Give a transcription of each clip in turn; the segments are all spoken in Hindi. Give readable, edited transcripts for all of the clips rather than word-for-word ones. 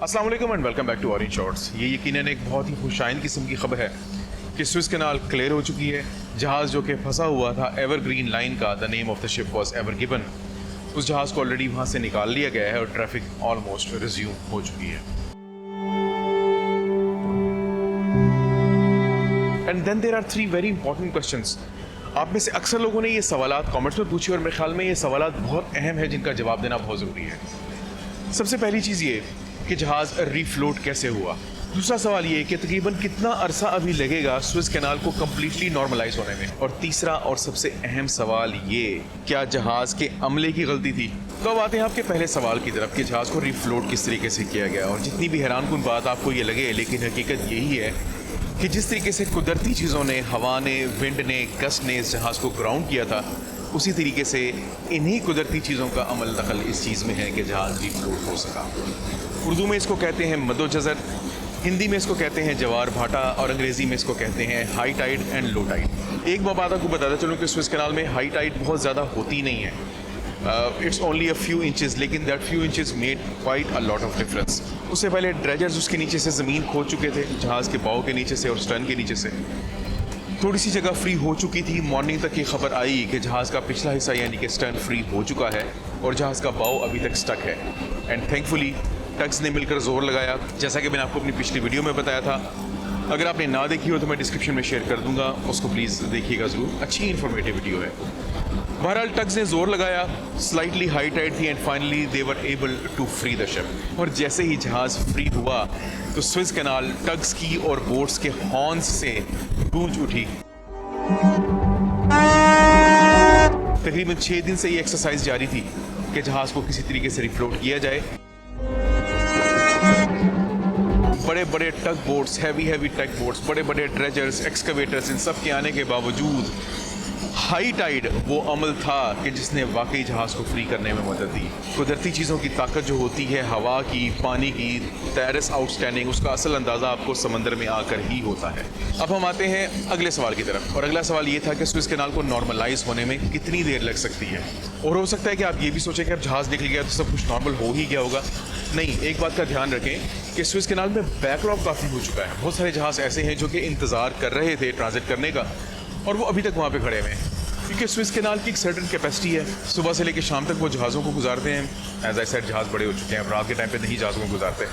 अस्सलाम वालेकुम and welcome back to Orange Shorts. ये यकीनन एक बहुत ही खुशाइन किस्म की खबर है कि स्विस कैनाल क्लियर हो चुकी है। जहाज़ जो कि फंसा हुआ था एवरग्रीन लाइन का, the name of the ship was ever given, उस जहाज़ को ऑलरेडी वहाँ से निकाल लिया गया है और ट्रैफिक ऑलमोस्ट रिज्यूम हो चुकी है। And then there are 3 very important questions. आप में से अक्सर लोगों ने ये सवालात कमेंट्स में पूछे और मेरे ख्याल में ये सवालात बहुत अहम है जिनका जवाब देना बहुत ज़रूरी है। सबसे पहली चीज़ ये कि जहाज़ रीफ्लोट कैसे हुआ। दूसरा सवाल ये कि तकरीबन कितना अरसा अभी लगेगा स्विस कैनाल को कम्प्लीटली नॉर्मलाइज होने में। और तीसरा और सबसे अहम सवाल ये, क्या जहाज़ के अमले की गलती थी। तो अब आते हैं आपके पहले सवाल की तरफ कि जहाज़ को रीफ्लोट किस तरीके से किया गया। और जितनी भी हैरानकुन बात आपको ये लगे, लेकिन हकीकत यही है कि जिस तरीके से कुदरती चीज़ों ने, हवा ने, विंड ने, गस्ट ने इस जहाज़ को ग्राउंड किया था, उसी तरीके से इन्हीं कुदरती चीज़ों का अमल दखल इस चीज़ में है कि जहाज़ रीफ्लोट हो सका। उर्दू में इसको कहते हैं मदो जज़र, हिंदी में इसको कहते हैं जवार भाटा और अंग्रेज़ी में इसको कहते हैं high tide and low tide. एक बात आपको बताता चलूँ कि स्विस कैनाल में हाई टाइड बहुत ज़्यादा होती नहीं है, it's only a few inches, लेकिन that few inches made quite a lot of difference. उससे पहले ड्रेजर्स उसके नीचे से ज़मीन खोद चुके थे, जहाज़ के बाव के नीचे से और स्टर्न के नीचे से। थोड़ी सी जगह फ्री हो चुकी थी। मॉर्निंग तक ये खबर आई कि जहाज़ का पिछला हिस्सा यानी कि स्टर्न फ्री हो चुका है और जहाज़ का बाव अभी तक स्टक है। एंड थैंकफुली टग्स ने मिलकर जोर लगाया, जैसा कि मैंने आपको अपनी पिछली वीडियो में बताया था। अगर आपने ना देखी हो तो मैं डिस्क्रिप्शन में शेयर कर दूंगा, उसको प्लीज़ देखिएगा ज़रूर, अच्छी इन्फॉर्मेटिव वीडियो है। बहरहाल टग्स ने जोर लगाया, स्लाइटली हाई टाइड थी and finally they were able to free the ship. और जैसे ही जहाज़ फ्री हुआ तो स्विस कैनाल टग्स की और बोट्स के हॉर्न्स से गूंज उठी। तकरीबन 6 दिन से ये एक्सरसाइज जारी थी कि जहाज़ को किसी तरीके से रिफ्लोट किया जाए। बड़े बड़े टग बोट्स, हैवी टग बोट्स, बड़े बड़े ड्रेजर्स, एक्सकवेटर्स, इन सब के आने के बावजूद हाई टाइड वो अमल था कि जिसने वाकई जहाज़ को फ्री करने में मदद दी। कुदरती चीज़ों की ताकत जो होती है, हवा की, पानी की, टेरेस आउटस्टैंडिंग, उसका असल अंदाज़ा आपको समंदर में आकर ही होता है। अब हम आते हैं अगले सवाल की तरफ, और अगला सवाल ये था कि स्विस कैनाल को नॉर्मलाइज होने में कितनी देर लग सकती है। और हो सकता है कि आप ये भी सोचें कि अब जहाज़ निकल गया तो सब कुछ नॉर्मल हो ही गया होगा। नहीं, एक बात का ध्यान रखें कि स्विस कैनाल में बैकलॉग काफ़ी हो चुका है। बहुत सारे जहाज़ ऐसे हैं जो कि इंतज़ार कर रहे थे ट्रांजिट करने का और वो अभी तक वहाँ पे खड़े हुए हैं, क्योंकि स्विस कैनाल की एक सर्टेन कैपेसिटी है। सुबह से लेकर शाम तक वो जहाज़ों को गुजारते हैं। एज आई सेड, जहाज़ बड़े हो चुके हैं, रात के टाइम पे नहीं जहाज़ों को गुजारते।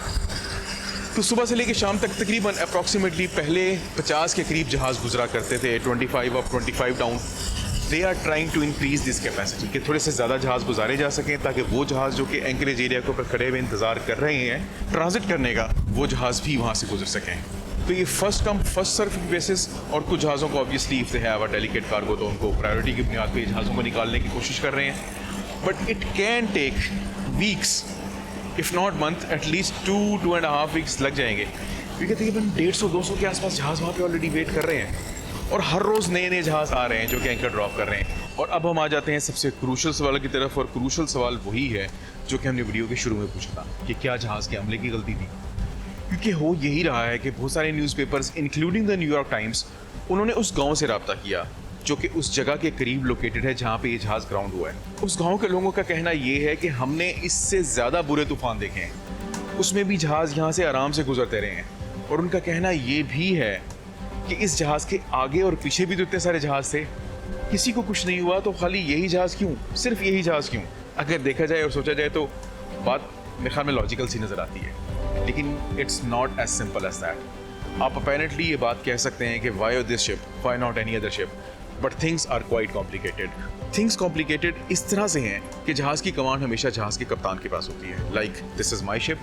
तो सुबह से लेकर शाम तक तकरीबन अप्रॉक्सीमेटली पहले 50 के करीब जहाज़ गुजरा करते थे, 25 up 25 down. They are trying to increase this capacity कि थोड़े से ज़्यादा जहाज़ गुजारे जा सकें, ताकि वो जहाज़ जो कि एंकरेज एरिया के ऊपर खड़े हुए इंतज़ार कर रहे हैं ट्रांजिट करने का, वो जहाज़ भी वहाँ से गुजर सकें। तो ये first come first serve basis, और कुछ जहाज़ों को obviously if they have a delicate cargo तो उनको प्रायोरिटी की बुनियाद पे जहाज़ों को निकालने की कोशिश कर रहे हैं। But it can take weeks if not month, at least 2.5 weeks लग जाएंगे, क्योंकि तकरीबन 150-200 के आसपास जहाज़ वहाँ पे ऑलरेडी वेट कर रहे हैं और हर रोज़ नए नए जहाज़ आ रहे हैं जो कि एंकर ड्रॉप कर रहे हैं। और अब हम आ जाते हैं सबसे क्रूशल सवाल की तरफ, और क्रूशल सवाल वही है जो कि हमने वीडियो के शुरू में पूछा था कि क्या जहाज़ के अमले की गलती थी। क्योंकि हो यही रहा है कि बहुत सारे newspapers including the New York times, उन्होंने उस गांव से रब्ता किया जो कि उस जगह के करीब लोकेटेड है जहां पे ये जहाज़ ग्राउंड हुआ है। उस गांव के लोगों का कहना ये है कि हमने इससे ज़्यादा बुरे तूफान देखे हैं, उसमें भी जहाज़ यहाँ से आराम से गुजरते रहे हैं। और उनका कहना ये भी है कि इस जहाज़ के आगे और पीछे भी तो इतने सारे जहाज़ थे, किसी को कुछ नहीं हुआ तो खाली यही जहाज़ क्यों, सिर्फ यही जहाज़ क्यों। अगर देखा जाए और सोचा जाए तो बात मेरे ख्याल में लॉजिकल सी नज़र आती है, लेकिन it's not as simple as that. आप अपेरेंटली ये बात कह सकते हैं कि why this ship, why not any other ship, but things are quite complicated. Things complicated इस तरह से हैं कि जहाज़ की कमांड हमेशा जहाज़ के कप्तान के पास होती है। Like this is my ship,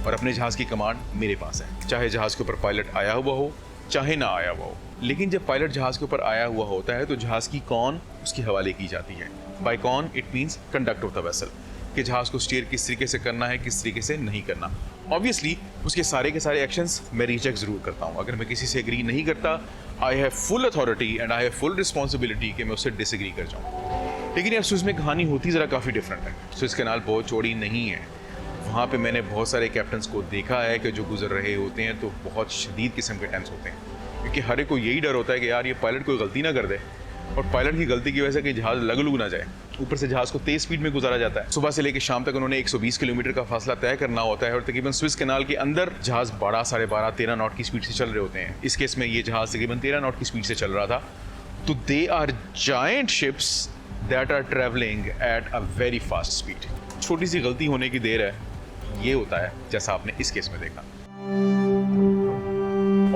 और अपने जहाज़ की कमांड मेरे पास है, चाहे जहाज़ के ऊपर पायलट आया हुआ हो चाहे ना आया हुआ हो। लेकिन जब पायलट जहाज़ के ऊपर आया हुआ होता है तो जहाज़ की कॉन उसके हवाले की जाती है। By con it means conductor of the vessel, कि जहाज़ को स्टीयर किस तरीके से करना है, किस तरीके से नहीं करना। ऑब्वियसली उसके सारे के सारे एक्शंस मैं रीचेक ज़रूर करता हूँ। अगर मैं किसी से एग्री नहीं करता, I have full authority and I have full responsibility कि मैं उससे डिसएग्री कर जाऊँ। लेकिन यार स्विस में कहानी होती ज़रा काफ़ी डिफरेंट है। स्विस कैनाल बहुत चौड़ी नहीं है। वहाँ पे मैंने बहुत सारे कैप्टन्स को देखा है कि जो गुजर रहे होते हैं तो बहुत शदीद किस्म के टेंस होते हैं, क्योंकि हर एक को यही डर होता है कि यार ये पायलट कोई गलती ना कर दे और पायलट की गलती की वजह से कि जहाज़ लग ना जाए, ऊपर से जहाज़ को तेज़ स्पीड में गुजारा जाता है। सुबह से लेकर शाम तक उन्होंने 120 किलोमीटर का फासला तय करना होता है और तकरीबन स्विस कैनाल के अंदर जहाज़ 12, 12.5, 13 नॉट की स्पीड से चल रहे होते हैं। इस केस में ये जहाज़ तकरीबन 13 नॉट की स्पीड से चल रहा था। तो they are giant ships that are travelling at a very fast speed. छोटी सी गलती होने की देर है, ये होता है जैसा आपने इस केस में देखा।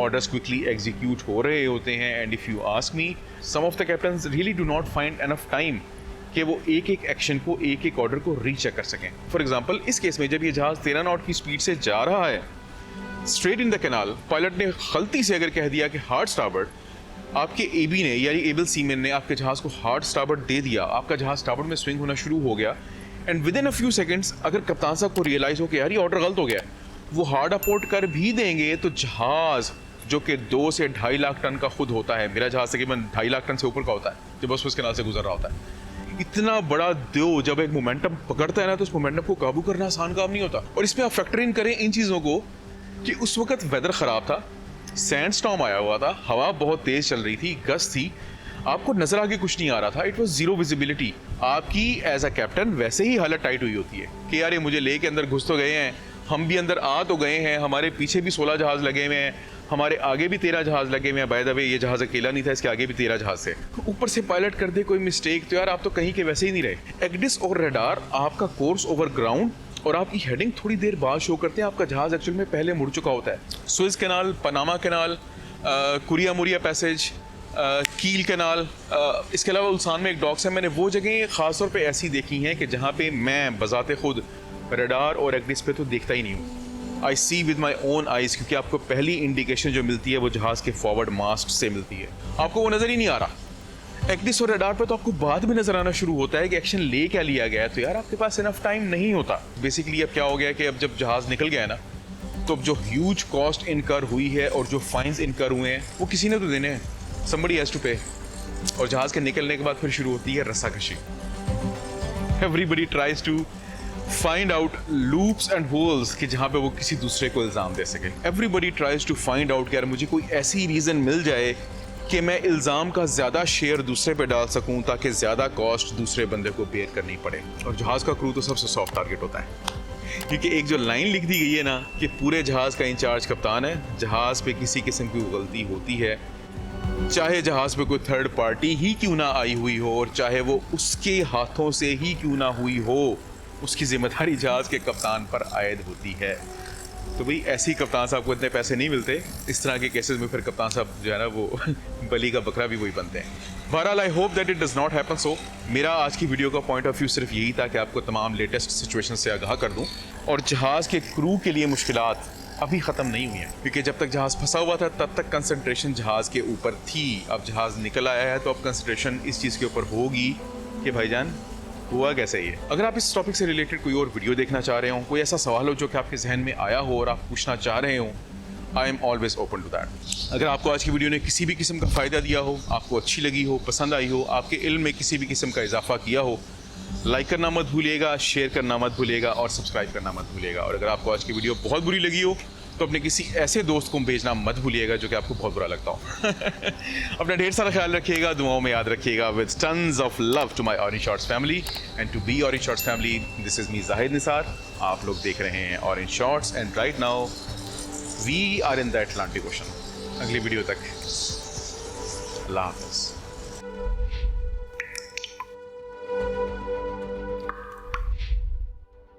ऑर्डर्स क्विकली एग्जीक्यूट हो रहे होते हैं and if you ask me, some of the captains really do not find enough time कि वो एक एक एक्शन को, एक एक ऑर्डर को रीचेक कर सकें। फॉर एग्जांपल इस केस में जब ये जहाज़ 13 नॉट की स्पीड से जा रहा है straight in the canal, pilot ने गलती से अगर कह दिया कि हार्ड स्टारबोर्ड, आपके एबी ने यानी एबल सीमैन ने आपके जहाज़ को हार्ड स्टारबोर्ड दे दिया, आपका जहाज़ स्टारबोर्ड में स्विंग होना शुरू हो गया and with in a few seconds अगर कप्तान साहब को रियलाइज़ हो कि यार ये ऑर्डर गलत हो गया, वो हार्ड अपोर्ट कर भी देंगे तो जहाज़ जो कि 2 से 2.5 लाख टन का खुद होता है, मेरा जहाज़ तकरीबन 2.5 लाख टन से ऊपर का होता है जो बस उस कैनाल से गुजर रहा होता है। इतना बड़ा दो जब एक मोमेंटम पकड़ता है ना, तो उस मोमेंटम को काबू करना आसान काम नहीं होता। और इसमें आप फैक्टर इन करें इन चीज़ों को कि उस वक्त वेदर ख़राब था, सैंड स्टॉर्म आया हुआ था, हवा बहुत तेज़ चल रही थी, गस्ट थी, आपको नज़र आगे कुछ नहीं आ रहा था, इट वॉज जीरो विजिबिलिटी। आपकी एज अ कैप्टन वैसे ही हालत टाइट हुई होती है कि यार ये मुझे ले के अंदर घुस तो गए हैं, हम भी अंदर आ तो गए हैं, हमारे पीछे भी 16 जहाज़ लगे हुए हैं, हमारे आगे भी 13 जहाज़ लगे हुए हैं। बाय द वे ये जहाज़ अकेला नहीं था, इसके आगे भी 13 जहाज़ थे। ऊपर से पायलट कर दे कोई मिस्टेक तो यार आप तो कहीं के वैसे ही नहीं रहे। एक्डिस और रडार आपका कोर्स ओवर ग्राउंड और आपकी हेडिंग थोड़ी देर बाद शो करते हैं, आपका जहाज़ एक्चुअल में पहले मुड़ चुका होता है। सुएज कैनाल, पनामा कैनाल, कुरिया मुरिया पैसेज, कील कैनाल, इसके अलावा उल्सान में एक डॉक्स है। मैंने वो जगह ख़ासतौर पे ऐसी देखी हैं कि जहाँ पे मैं बज़ाते खुद रडार और एक्डिस पे तो देखता ही नहीं हूँ। आई सी विद माई ओन आइज़, क्योंकि आपको पहली इंडिकेशन जो मिलती है वो जहाज़ के फॉरवर्ड मास्ट से मिलती है, आपको वो नज़र ही नहीं आ रहा। एक्डिस और रडार पे तो आपको बाद में नज़र आना शुरू होता है कि एक्शन ले क्या लिया गया है, तो यार आपके पास इनफ टाइम नहीं होता। बेसिकली अब क्या हो गया कि अब जब जहाज़ निकल गया है ना, तो अब जो ह्यूज कॉस्ट इनकर हुई है और जो फाइन्स इनकर हुए हैं वो किसी ने तो देने हैं, somebody has to pay। और जहाज़ के निकलने के बाद फिर शुरू होती है रस्साकशी। Everybody tries to find out loops and holes कि जहाँ पे वो किसी दूसरे को इल्ज़ाम दे सके। Everybody tries to find out कि यार मुझे कोई ऐसी रीज़न मिल जाए कि मैं इल्ज़ाम का ज़्यादा शेयर दूसरे पे डाल सकूँ ताकि ज़्यादा कॉस्ट दूसरे बंदे को बेयर करनी पड़े। और जहाज़ का क्रू तो सबसे सॉफ्ट टारगेट होता है, क्योंकि एक जो लाइन लिख दी गई है ना कि पूरे जहाज़ का इंचार्ज कप्तान है, जहाज़ पे किसी किस्म की गलती होती है, चाहे जहाज़ पे कोई थर्ड पार्टी ही क्यों ना आई हुई हो और चाहे वो उसके हाथों से ही क्यों ना हुई हो, उसकी जिम्मेदारी जहाज़ के कप्तान पर आयद होती है। तो भाई ऐसे ही कप्तान साहब को इतने पैसे नहीं मिलते, इस तरह के केसेस में फिर कप्तान साहब जो है ना वो बलि का बकरा भी वही बनते हैं। बहरहाल I hope that it does not happen. So मेरा आज की वीडियो का पॉइंट ऑफ व्यू सिर्फ यही था कि आपको तमाम लेटेस्ट सिचुएशन से आगाह कर दूँ, और जहाज़ के क्रू के लिए मुश्किलात अभी ख़त्म नहीं हुई हैं, क्योंकि जब तक जहाज़ फंसा हुआ था तब तक कंसंट्रेशन जहाज़ के ऊपर थी। अब जहाज़ निकल आया है तो अब कंसंट्रेशन इस चीज़ के ऊपर होगी कि भाईजान हुआ कैसे ये। अगर आप इस टॉपिक से रिलेटेड कोई और वीडियो देखना चाह रहे हो, कोई ऐसा सवाल हो जो कि आपके जहन में आया हो और आप पूछना चाह रहे हो, I am always open to that. अगर आपको आज की वीडियो ने किसी भी किस्म का फ़ायदा दिया हो, आपको अच्छी लगी हो, पसंद आई हो, आपके इल्म में किसी भी किस्म का इजाफा किया हो, लाइक करना मत भूलिएगा, शेयर करना मत भूलिएगा और सब्सक्राइब करना मत भूलिएगा। और अगर आपको आज की वीडियो बहुत बुरी लगी हो तो अपने किसी ऐसे दोस्त को भेजना मत भूलिएगा जो कि आपको बहुत बुरा लगता हो। अपना ढेर सारा ख्याल रखिएगा, दुआओं में याद रखिएगा। With tons of love to my Orange Shorts family and to be Orange Shorts family, this is me Zahid Nisar. आप लोग देख रहे हैं Orange Shorts and right now we are in the Atlantic Ocean. अगली वीडियो तक अल्लाह हाफ़िज़।